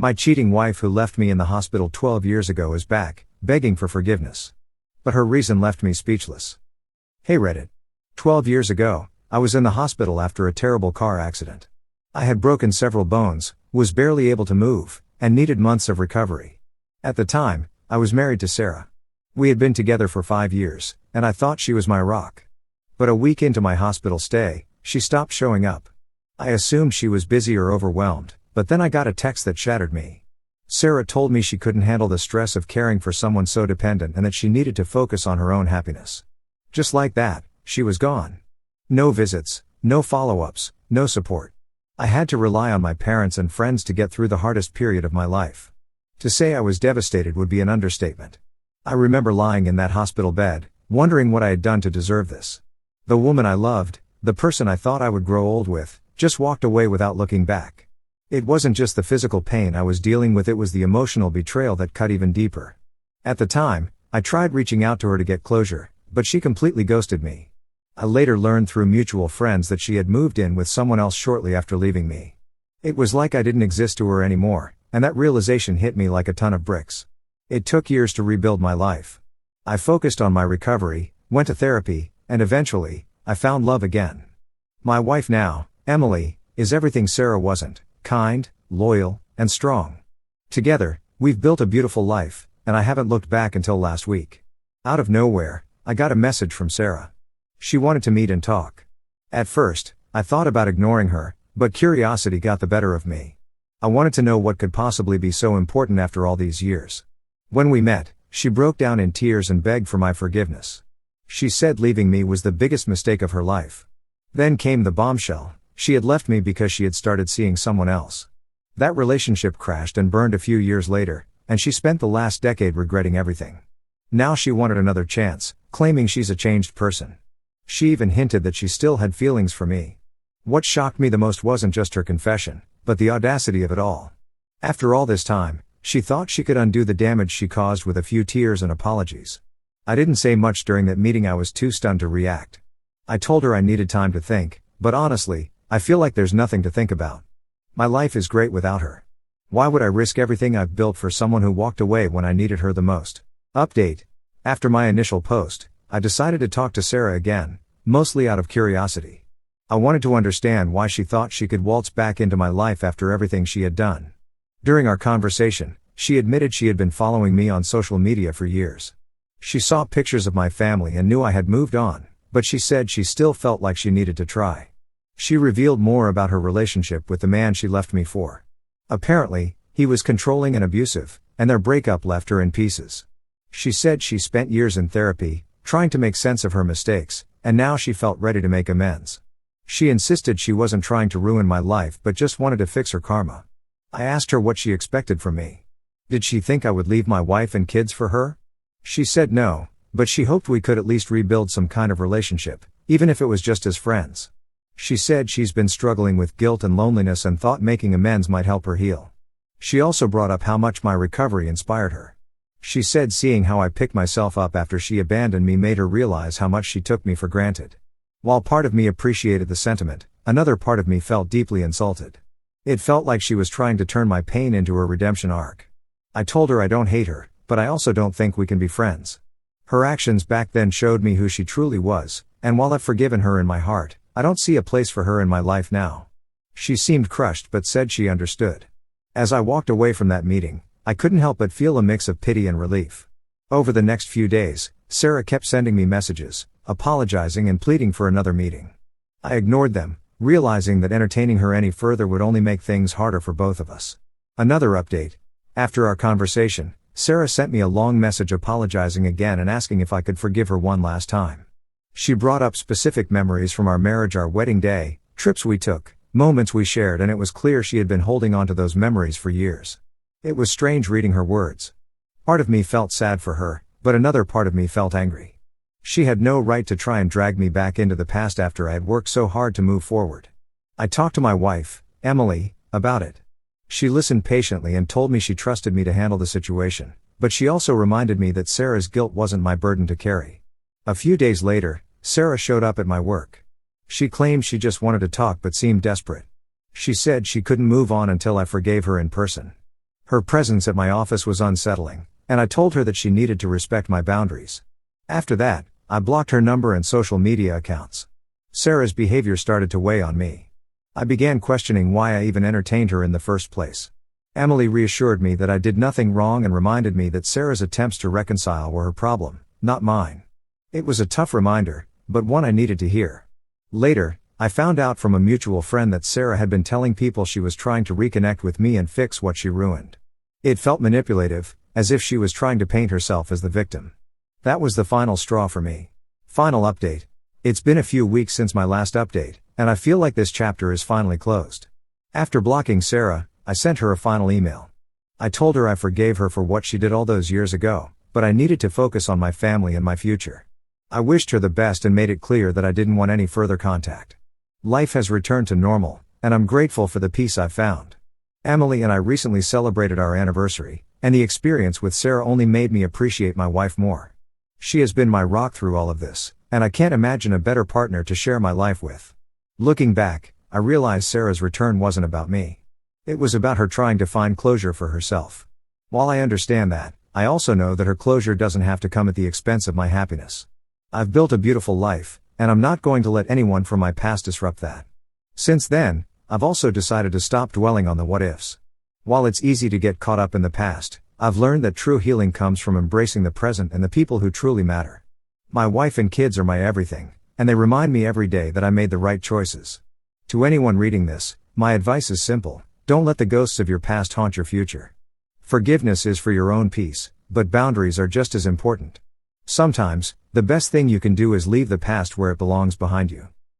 My cheating wife who left me in the hospital 12 years ago is back, begging for forgiveness. But her reason left me speechless. Hey Reddit. 12 years ago, I was in the hospital after a terrible car accident. I had broken several bones, was barely able to move, and needed months of recovery. At the time, I was married to Sarah. We had been together for 5 years, and I thought she was my rock. But a week into my hospital stay, she stopped showing up. I assumed she was busy or overwhelmed, but then I got a text that shattered me. Sarah told me she couldn't handle the stress of caring for someone so dependent and that she needed to focus on her own happiness. Just like that, she was gone. No visits, no follow-ups, no support. I had to rely on my parents and friends to get through the hardest period of my life. To say I was devastated would be an understatement. I remember lying in that hospital bed, wondering what I had done to deserve this. The woman I loved, the person I thought I would grow old with, just walked away without looking back. It wasn't just the physical pain I was dealing with, it was the emotional betrayal that cut even deeper. At the time, I tried reaching out to her to get closure, but she completely ghosted me. I later learned through mutual friends that she had moved in with someone else shortly after leaving me. It was like I didn't exist to her anymore, and that realization hit me like a ton of bricks. It took years to rebuild my life. I focused on my recovery, went to therapy, and eventually, I found love again. My wife now, Emily, is everything Sarah wasn't: kind, loyal, and strong. Together, we've built a beautiful life, and I haven't looked back until last week. Out of nowhere, I got a message from Sarah. She wanted to meet and talk. At first, I thought about ignoring her, but curiosity got the better of me. I wanted to know what could possibly be so important after all these years. When we met, she broke down in tears and begged for my forgiveness. She said leaving me was the biggest mistake of her life. Then came the bombshell: she had left me because she had started seeing someone else. That relationship crashed and burned a few years later, and she spent the last decade regretting everything. Now she wanted another chance, claiming she's a changed person. She even hinted that she still had feelings for me. What shocked me the most wasn't just her confession, but the audacity of it all. After all this time, she thought she could undo the damage she caused with a few tears and apologies. I didn't say much during that meeting, I was too stunned to react. I told her I needed time to think, but honestly, I feel like there's nothing to think about. My life is great without her. Why would I risk everything I've built for someone who walked away when I needed her the most? Update. After my initial post, I decided to talk to Sarah again, mostly out of curiosity. I wanted to understand why she thought she could waltz back into my life after everything she had done. During our conversation, she admitted she had been following me on social media for years. She saw pictures of my family and knew I had moved on, but she said she still felt like she needed to try. She revealed more about her relationship with the man she left me for. Apparently, he was controlling and abusive, and their breakup left her in pieces. She said she spent years in therapy, trying to make sense of her mistakes, and now she felt ready to make amends. She insisted she wasn't trying to ruin my life but just wanted to fix her karma. I asked her what she expected from me. Did she think I would leave my wife and kids for her? She said no, but she hoped we could at least rebuild some kind of relationship, even if it was just as friends. She said she's been struggling with guilt and loneliness and thought making amends might help her heal. She also brought up how much my recovery inspired her. She said seeing how I picked myself up after she abandoned me made her realize how much she took me for granted. While part of me appreciated the sentiment, another part of me felt deeply insulted. It felt like she was trying to turn my pain into a redemption arc. I told her I don't hate her, but I also don't think we can be friends. Her actions back then showed me who she truly was, and while I've forgiven her in my heart, I don't see a place for her in my life now. She seemed crushed but said she understood. As I walked away from that meeting, I couldn't help but feel a mix of pity and relief. Over the next few days, Sarah kept sending me messages, apologizing and pleading for another meeting. I ignored them, realizing that entertaining her any further would only make things harder for both of us. Another update. After our conversation, Sarah sent me a long message apologizing again and asking if I could forgive her one last time. She brought up specific memories from our marriage, our wedding day, trips we took, moments we shared, and it was clear she had been holding on to those memories for years. It was strange reading her words. Part of me felt sad for her, but another part of me felt angry. She had no right to try and drag me back into the past after I had worked so hard to move forward. I talked to my wife, Emily, about it. She listened patiently and told me she trusted me to handle the situation, but she also reminded me that Sarah's guilt wasn't my burden to carry. A few days later, Sarah showed up at my work. She claimed she just wanted to talk but seemed desperate. She said she couldn't move on until I forgave her in person. Her presence at my office was unsettling, and I told her that she needed to respect my boundaries. After that, I blocked her number and social media accounts. Sarah's behavior started to weigh on me. I began questioning why I even entertained her in the first place. Emily reassured me that I did nothing wrong and reminded me that Sarah's attempts to reconcile were her problem, not mine. It was a tough reminder, but one I needed to hear. Later, I found out from a mutual friend that Sarah had been telling people she was trying to reconnect with me and fix what she ruined. It felt manipulative, as if she was trying to paint herself as the victim. That was the final straw for me. Final update. It's been a few weeks since my last update, and I feel like this chapter is finally closed. After blocking Sarah, I sent her a final email. I told her I forgave her for what she did all those years ago, but I needed to focus on my family and my future. I wished her the best and made it clear that I didn't want any further contact. Life has returned to normal, and I'm grateful for the peace I've found. Emily and I recently celebrated our anniversary, and the experience with Sarah only made me appreciate my wife more. She has been my rock through all of this, and I can't imagine a better partner to share my life with. Looking back, I realized Sarah's return wasn't about me. It was about her trying to find closure for herself. While I understand that, I also know that her closure doesn't have to come at the expense of my happiness. I've built a beautiful life, and I'm not going to let anyone from my past disrupt that. Since then, I've also decided to stop dwelling on the what-ifs. While it's easy to get caught up in the past, I've learned that true healing comes from embracing the present and the people who truly matter. My wife and kids are my everything, and they remind me every day that I made the right choices. To anyone reading this, my advice is simple: don't let the ghosts of your past haunt your future. Forgiveness is for your own peace, but boundaries are just as important. Sometimes, the best thing you can do is leave the past where it belongs behind you.